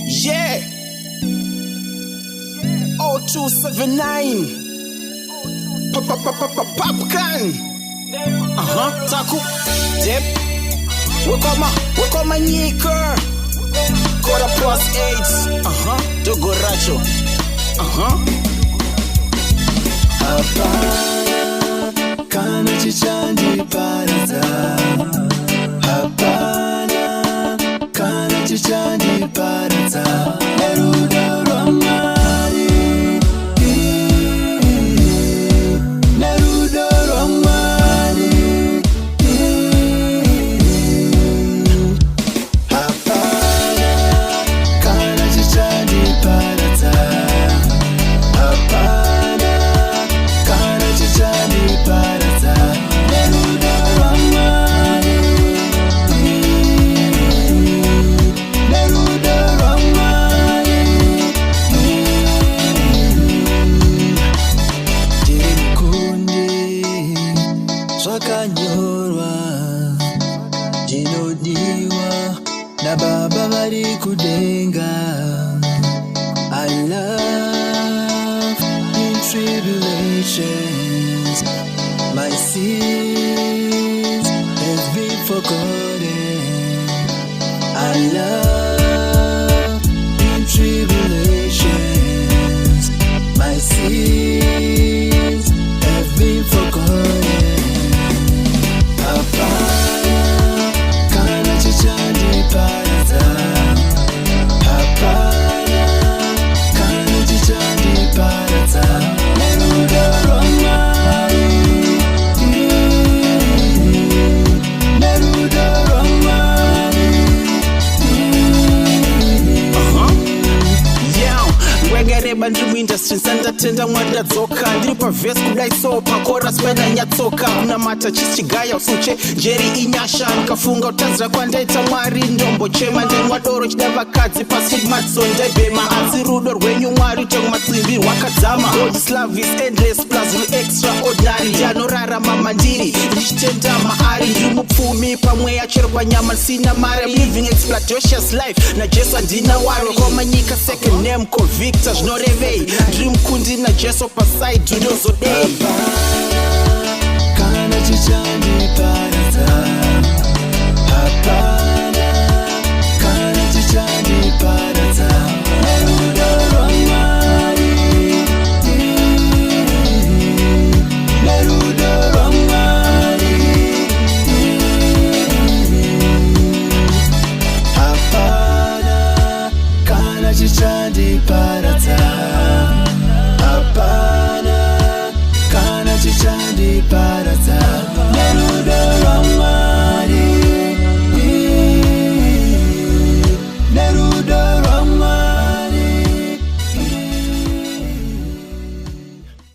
Yeah. 0279 Popcan. Taku Dip. Wekoma Nyika. Quarter past 8. Dogoracho. Hapana kana chichandi paradza. Hapana kana chichandi paradza. Nerudo rwamwari, nerudo rwamwari. Hapana kana chichandi paradza. Hapana kana chichandi paradza. Nerudo rwamwari, nerudo rwamwari. Tiri mukunde zvakanyorwa, ndinodiwa nababa vari kudenga. I love in tribulations. My sins have been forgotten. I love in tribulations. My sins have been forgotten. Hapana kana chichandi paradza. Hapana kana chichandi paradza. Nerudo rwamwari, nerudo rwamwari. Wegereba ndiri industry sandatenda mwadadzoka ndiri pavhesi kudai so pakoras paidanyatsoka kunamata chichigaya usuche njeri inyasha ndikafunga utadzira kwandaita mwari ndombochema ndemwadoro chida vakadzi pasi matso ndebhema asi rudo rwenyu mwari tengu matsimbi rwakadzama God's love is endless plus extraordinary ndianorarama mandiri ndichitenda maari ndiri mupfumi pamweya chero panyama sina mari living exploitacious life najesu handina wari wakoma nyika second name convictor zvinorevei ndiri mukundi najesu paside ndozodei.